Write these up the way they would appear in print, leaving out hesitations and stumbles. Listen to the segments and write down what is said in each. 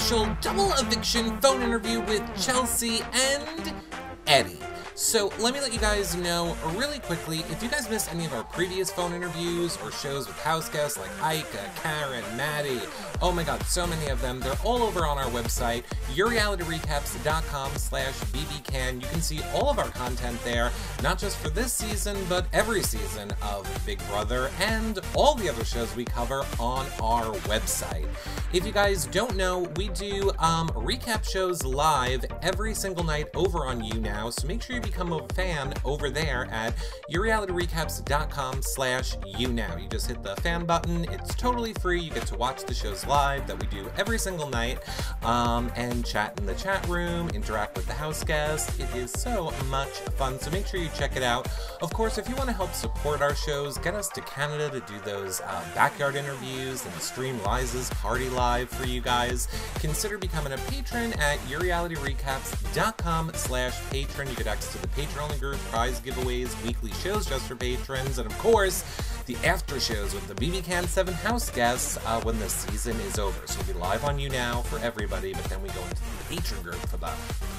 special double eviction phone interview with Chelsea and Eddie. So let me let you guys know really quickly, if you guys missed any of our previous phone interviews or shows with house guests like Ika, Karen, Maddie, oh my god, so many of them, they're all over on our website, yourrealityrecaps.com/bbcan. You can see all of our content there, not just for this season, but every season of Big Brother and all the other shows we cover on our website. If you guys don't know, we do recap shows live every single night over on YouNow, so make sure you become a fan over there at yourrealityrecaps.com/YouNow. You just hit the fan button, it's totally free, you get to watch the shows live that we do every single night, and chat in the chat room, interact with the house guests. It is so much fun, so make sure you check it out. Of course, if you want to help support our shows, get us to Canada to do those backyard interviews and stream Liza's Party Live for you guys, consider becoming a patron at yourrealityrecaps.com/patron. You get access to the patron-only group, prize giveaways, weekly shows just for patrons, and of course, the after shows with the BBCan 7 house guests when the season is over. So we'll be live on YouNow for everybody, but then we go into the patron group for the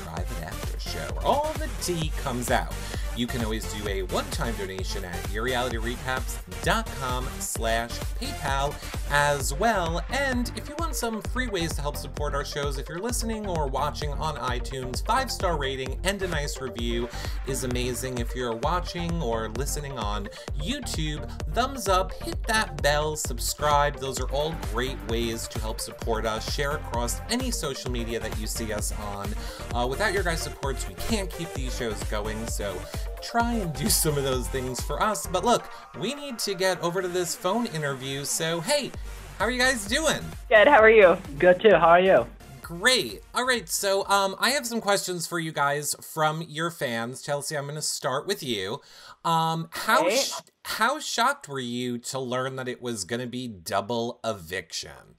private after show where all the tea comes out. You can always do a one-time donation at yourrealityrecaps.com/PayPal as well. And if you want some free ways to help support our shows, if you're listening or watching on iTunes, 5-star rating and a nice review is amazing. If you're watching or listening on YouTube, thumbs up, hit that bell, subscribe. Those are all great ways to help support us. Share across any social media that you see us on. Without your guys' supports, we can't keep these shows going, so try and do some of those things for us. But look, we need to get over to this phone interview, so hey, how are you guys doing? Good, how are you? Good too, how are you? Great. All right, so I have some questions for you guys from your fans. Chelsea, I'm going to start with you. How shocked were you to learn that it was going to be double eviction?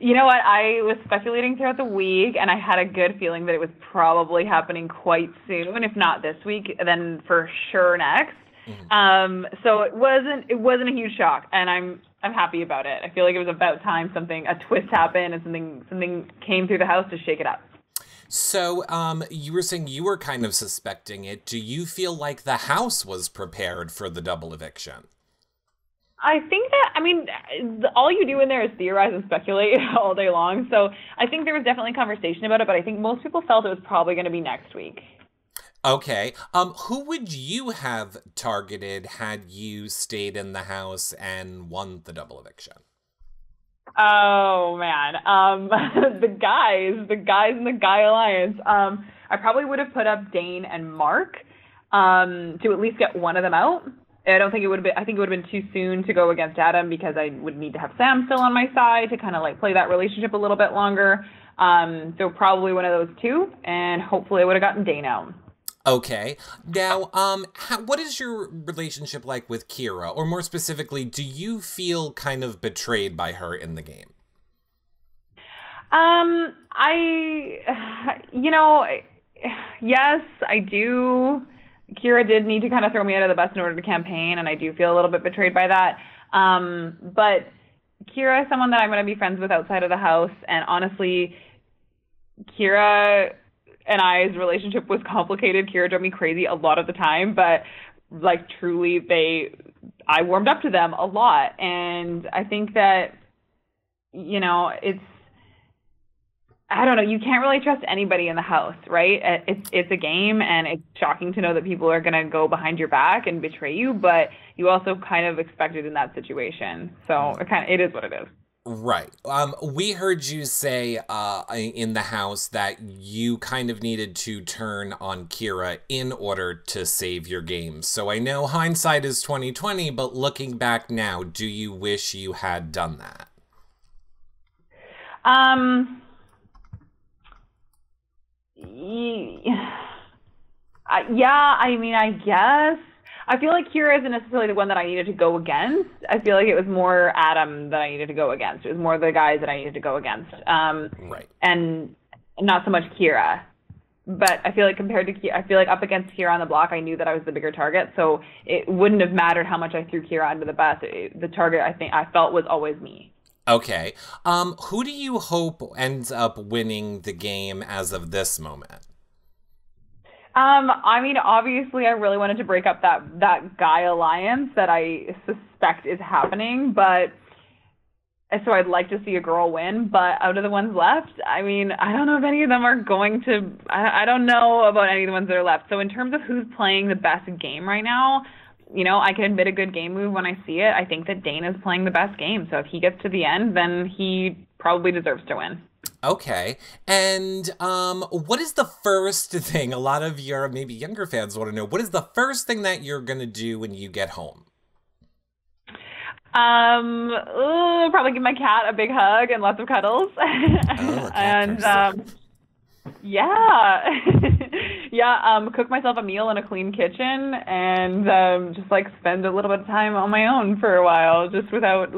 You know what, I was speculating throughout the week, and I had a good feeling that it was probably happening quite soon, if not this week, then for sure next. Mm-hmm. So it wasn't a huge shock, and I'm happy about it. I feel like it was about time a twist happened and something came through the house to shake it up. So, you were saying you were kind of suspecting it. Do you feel like the house was prepared for the double eviction? I think that, all you do in there is theorize and speculate all day long. So I think there was definitely conversation about it, but I think most people felt it was probably going to be next week. Okay. Who would you have targeted had you stayed in the house and won the double eviction? Oh, man. The guys in the Guy Alliance. I probably would have put up Dane and Mark to at least get one of them out. I think it would have been too soon to go against Adam because I would need to have Sam still on my side to kind of like play that relationship a little bit longer. So probably one of those two, and hopefully I would have gotten Dane out. Okay. Now, what is your relationship like with Kira? Or more specifically, do you feel kind of betrayed by her in the game? Yes, I do. Kira did need to kind of throw me out of the bus in order to campaign, and I do feel a little bit betrayed by that. But Kira is someone that I'm going to be friends with outside of the house, and honestly, Kira and I's relationship was complicated. Kira drove me crazy a lot of the time, but like truly, I warmed up to them a lot, and I think that, I don't know, you can't really trust anybody in the house, right? It's a game, and it's shocking to know that people are going to go behind your back and betray you, but you also kind of expect it in that situation. So it is what it is. Right. We heard you say in the house that you kind of needed to turn on Kira in order to save your game. So I know hindsight is 20/20, but looking back now, do you wish you had done that? Yeah, I guess. I feel like Kira isn't necessarily the one that I needed to go against. I feel like it was more Adam that I needed to go against. It was more the guys that I needed to go against. Right. And not so much Kira. But I feel like up against Kira on the block, I knew that I was the bigger target. So it wouldn't have mattered how much I threw Kira under the bus. The target, I felt, was always me. Okay. Who do you hope ends up winning the game as of this moment? I mean, obviously, I really wanted to break up that guy alliance that I suspect is happening, but so I'd like to see a girl win. But out of the ones left, I mean, I don't know if any of them are going to. I don't know about any of the ones that are left. So in terms of who's playing the best game right now, I can admit a good game move when I see it. I think that Dane is playing the best game. So if he gets to the end, then he probably deserves to win. Okay. And what is the first thing a lot of your maybe younger fans want to know? What is the first thing that you're going to do when you get home? Probably give my cat a big hug and lots of cuddles. Oh, and yeah. Yeah, cook myself a meal in a clean kitchen and just like spend a little bit of time on my own for a while just without,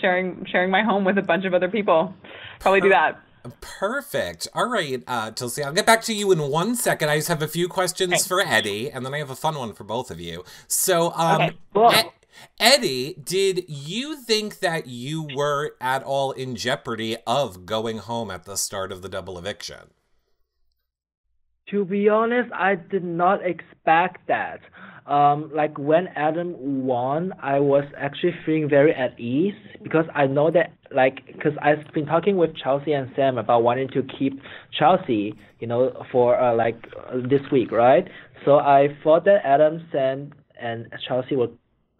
sharing my home with a bunch of other people. Probably do that. Perfect. All right, Tulsi, I'll get back to you in 1 second. I just have a few questions for Eddie, and then I have a fun one for both of you. So, Okay, cool. Eddie, did you think that you were at all in jeopardy of going home at the start of the double eviction? To be honest, I did not expect that. Like when Adam won, I was actually feeling very at ease because I know that, because I've been talking with Chelsea and Sam about wanting to keep Chelsea, for this week, right? So I thought that Adam, Sam, and Chelsea were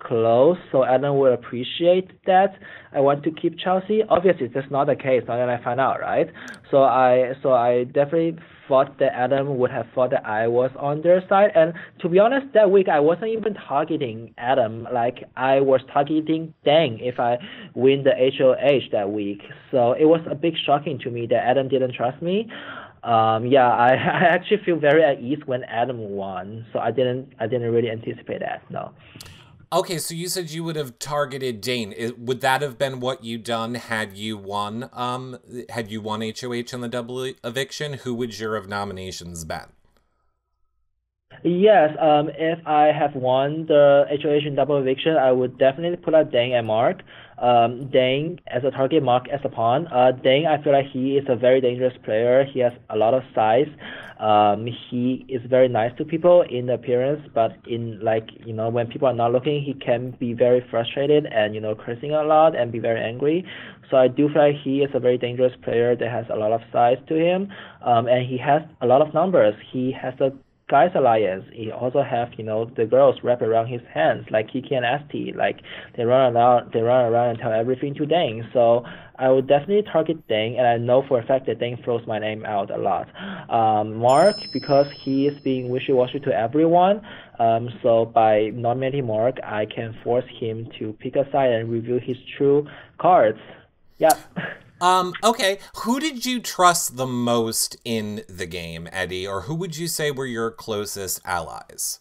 close, so Adam would appreciate that I want to keep Chelsea. Obviously, that's not the case. Now that I find out, right? So I definitely thought that Adam would have thought that I was on their side. And to be honest, that week I wasn't even targeting Adam. Like I was targeting Dang if I win the HOH that week. So it was a big shocking to me that Adam didn't trust me. I actually feel very at ease when Adam won. So I didn't really anticipate that. No. Okay, so you said you would have targeted Dane. Would that have been what you done had you won? Had you won HOH in the double eviction? Who would your of nominations been? Yes, if I have won the HOH in double eviction, I would definitely put out Dang and Mark. Dang as a target, Mark as a pawn. Dang, I feel like he is a very dangerous player. He has a lot of size. He is very nice to people in appearance, but in when people are not looking, he can be very frustrated and cursing a lot and be very angry. So I do feel like he is a very dangerous player that has a lot of size to him, and he has a lot of numbers. He has a guys alliance. He also have the girls wrap around his hands like Kiki and ST. Like they run around and tell everything to Dang. So I would definitely target Dang, and I know for a fact that Dang throws my name out a lot. Mark, because he is being wishy-washy to everyone. So by nominating Mark, I can force him to pick a side and reveal his true cards. Yeah. Okay. Who did you trust the most in the game, Eddie? Or who would you say were your closest allies?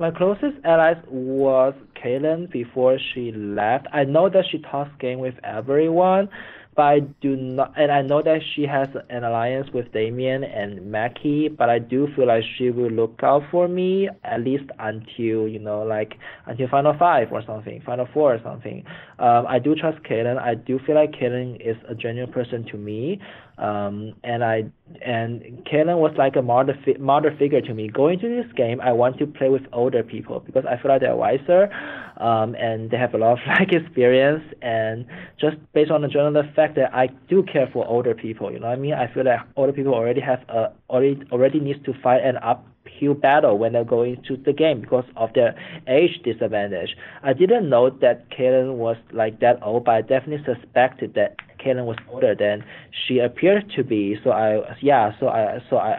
My closest allies was Kaylin before she left. I know that she talks game with everyone, but I do not, and I know that she has an alliance with Damien and Mackie, but I do feel like she will look out for me at least until, until Final 5 or something, Final 4 or something. I do trust Kaylin. I do feel like Kaylin is a genuine person to me. And Kaylin was like a martyr figure to me. Going to this game, I want to play with older people because I feel like they're wiser, and they have a lot of experience. And just based on the general fact that I do care for older people, you know what I mean? I feel like older people already have already needs to fight an uphill battle when they're going to the game because of their age disadvantage. I didn't know that Kaylin was like that old, but I definitely suspected that Kaylin was older than she appeared to be. So I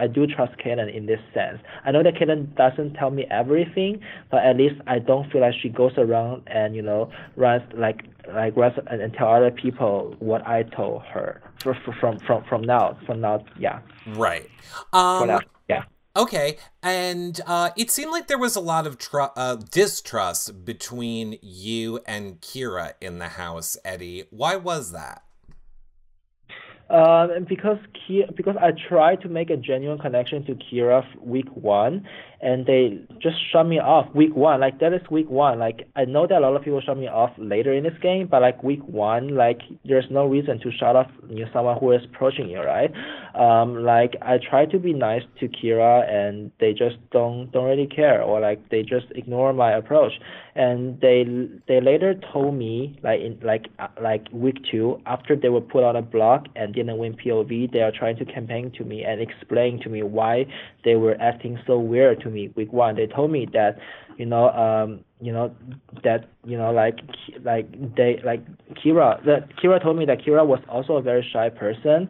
do trust Kaylin in this sense. I know that Kaylin doesn't tell me everything, but at least I don't feel like she goes around and runs runs and tell other people what I told her from now. Yeah. Right. For now. Yeah. Okay, and it seemed like there was a lot of distrust between you and Kira in the house, Eddie. Why was that? Because I tried to make a genuine connection to Kira week 1, and they just shut me off week one. Like that is week one. Like I know that a lot of people shut me off later in this game, but like week one, like there's no reason to shut off someone who is approaching you, right? Like I try to be nice to Kira, and they just don't really care, or like they just ignore my approach. And they later told me like in like week two, after they were put on a block and didn't win POV, they are trying to campaign to me and explain to me why they were acting so weird to me week one. They told me that Kira told me that Kira was also a very shy person,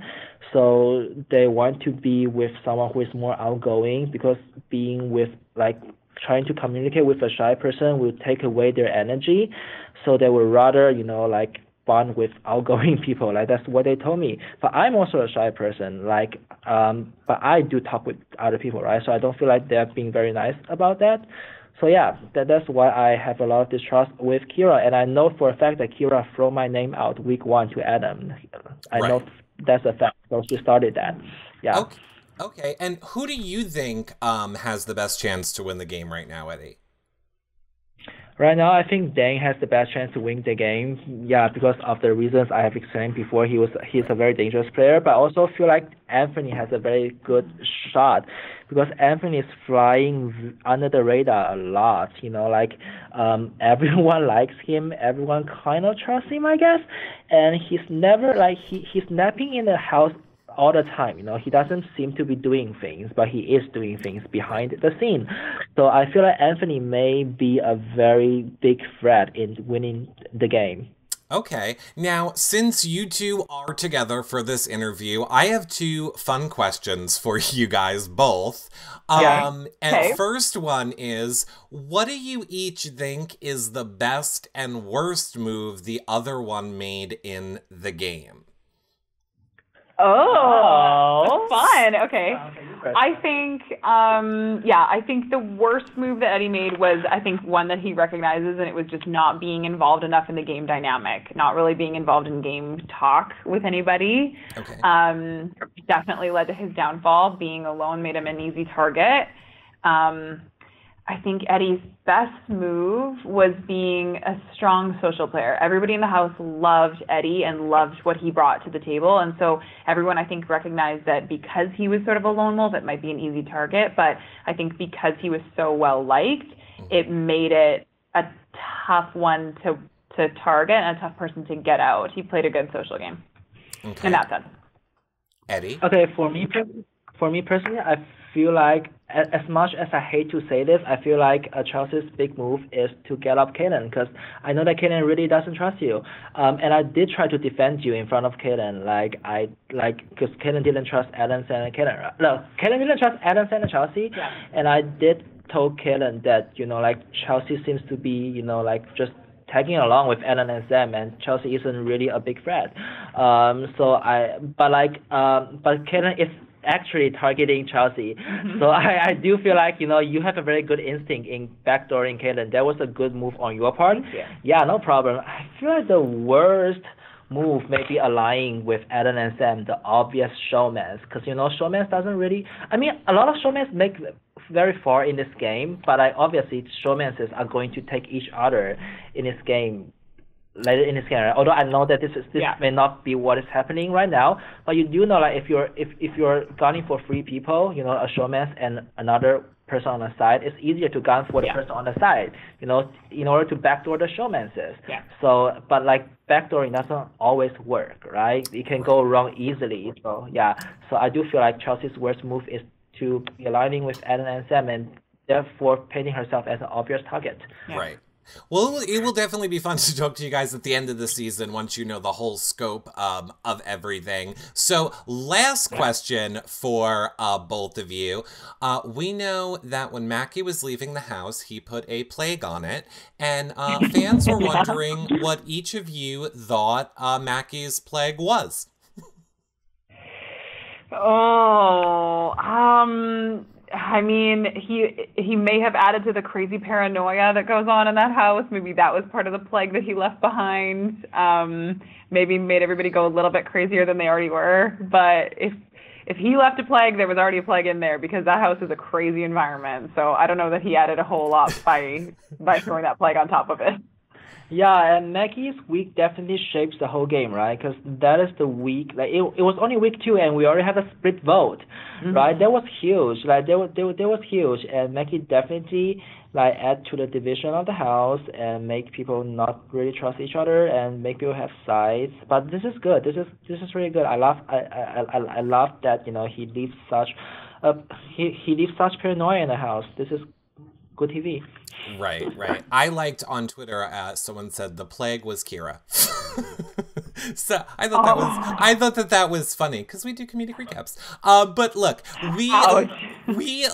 so they want to be with someone who is more outgoing, because being with like trying to communicate with a shy person will take away their energy, so they would rather like bond with outgoing people. Like that's what they told me. But I'm also a shy person, like but I do talk with other people, right? So I don't feel like they're being very nice about that. So yeah, that's why I have a lot of distrust with Kira, and I know for a fact that Kira threw my name out week one to Adam. I know that's a fact. So she started that. Yeah. Okay. And who do you think has the best chance to win the game right now, Eddie? Right now, I think Dane has the best chance to win the game. Yeah, because of the reasons I have explained before. He's a very dangerous player, but I also feel like Anthony has a very good shot, because Anthony is flying under the radar a lot. Like everyone likes him, everyone kind of trusts him, I guess, and he's never like he's napping in the house all the time. He doesn't seem to be doing things, but he is doing things behind the scene. So I feel like Anthony may be a very big threat in winning the game. Okay. Now, since you two are together for this interview, I have two fun questions for you guys both. And first one is, what do you each think is the best and worst move the other one made in the game? Oh, fun. Okay. I think, I think the worst move that Eddie made was, I think, one that he recognizes, and it was just not being involved enough in the game dynamic, not really being involved in game talk with anybody. Okay. Definitely led to his downfall. Being alone made him an easy target. I think Eddie's best move was being a strong social player. Everybody in the house loved Eddie and loved what he brought to the table. And so everyone, I think, recognized that because he was sort of a lone wolf, it might be an easy target. But I think because he was so well-liked, it made it a tough one to target and a tough person to get out. He played a good social game in that sense. Eddie? Okay, for me personally, I feel like, as much as I hate to say this, I feel like Chelsea's big move is to get up Kaylin, because I know that Kaylin really doesn't trust you. And I did try to defend you in front of Kaylin, because Kaylin didn't trust Adams and Kaylin. No, Kaylin didn't trust Adams and Chelsea, and I did told Kaylin that Chelsea seems to be just tagging along with Alan and Sam, and Chelsea isn't really a big threat. But Kaylin is actually targeting Chelsea. So I do feel like, you have a very good instinct in backdooring Kaylin. That was a good move on your part. Yeah, no problem. I feel like the worst move may be aligning with Adam and Sam, the obvious showmans, because, showmans doesn't really, a lot of showmans make very far in this game, but obviously showmans are going to take each other in this game later in this game, right? Although I know that this may not be what is happening right now, but you do know, like, if you're gunning for three people, a showman and another person on the side, it's easier to gun for the person on the side, in order to backdoor the showmances. So, but like backdooring doesn't always work, right? It can go wrong easily. So so I do feel like Chelsea's worst move is to be aligning with Adam and Sam, and therefore painting herself as an obvious target. Right. Well, it will definitely be fun to talk to you guys at the end of the season once you know the whole scope of everything. So, last question for both of you. We know that when Mackie was leaving the house, he put a plague on it, and fans were wondering what each of you thought Mackie's plague was. He may have added to the crazy paranoia that goes on in that house. Maybe that was part of the plague that he left behind. Maybe made everybody go a little bit crazier than they already were. But if if he left a plague, there was already a plague in there because that house is a crazy environment. So I don't know that he added a whole lot by throwing that plague on top of it. Yeah, and Maggie's week definitely shapes the whole game, right? Because that is the week. Like it was only week 2, and we already had a split vote, right? That was huge. Like that was huge, and Maggie definitely like add to the division of the house and make people not really trust each other and make people have sides. But this is good. This is really good. I love that he leaves such he leaves such paranoia in the house. This is good TV. Right. I liked on Twitter, someone said the plague was Kira. So I thought that was funny because we do comedic recaps. But look, we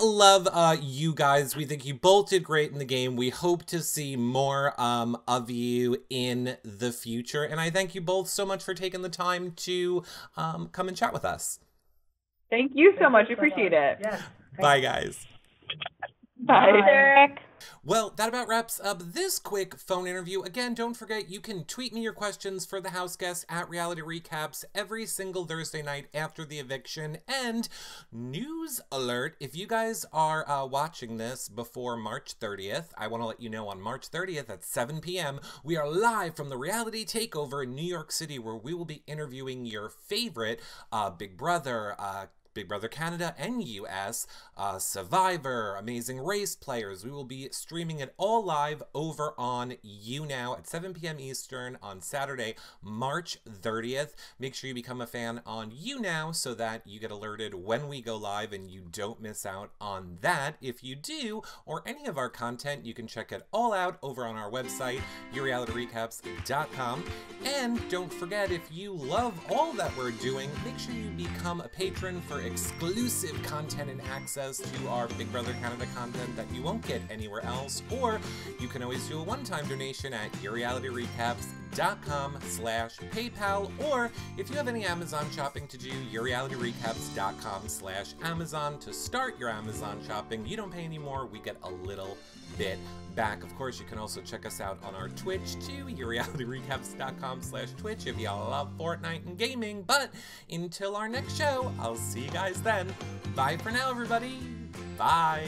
love you guys. We think you both did great in the game. We hope to see more of you in the future. And I thank you both so much for taking the time to come and chat with us. Thank you so much. Appreciate it. Yeah. Bye, guys. Bye, Derek. Well, that about wraps up this quick phone interview. Again, don't forget, you can tweet me your questions for the house guests at Reality Recaps every single Thursday night after the eviction. And news alert, if you guys are watching this before March 30th, I want to let you know on March 30th at 7 p.m., we are live from the Reality Takeover in New York City, where we will be interviewing your favorite Big Brother Canada and US, Survivor, Amazing Race players. We will be streaming it all live over on YouNow at 7 p.m. Eastern on Saturday, March 30th. Make sure you become a fan on YouNow so that you get alerted when we go live and you don't miss out on that. If you do, or any of our content, you can check it all out over on our website, yourrealityrecaps.com. And don't forget, if you love all that we're doing, make sure you become a patron for exclusive content and access to our Big Brother Canada content that you won't get anywhere else, or you can always do a one-time donation at yourrealityrecaps.com/PayPal, or if you have any Amazon shopping to do, yourrealityrecaps.com/Amazon to start your Amazon shopping. You don't pay any more, we get a little bit back. Of course, you can also check us out on our Twitch too, yourrealityrecaps.com/Twitch if y'all love Fortnite and gaming. But until our next show, I'll see you guys then. Bye for now, everybody. Bye.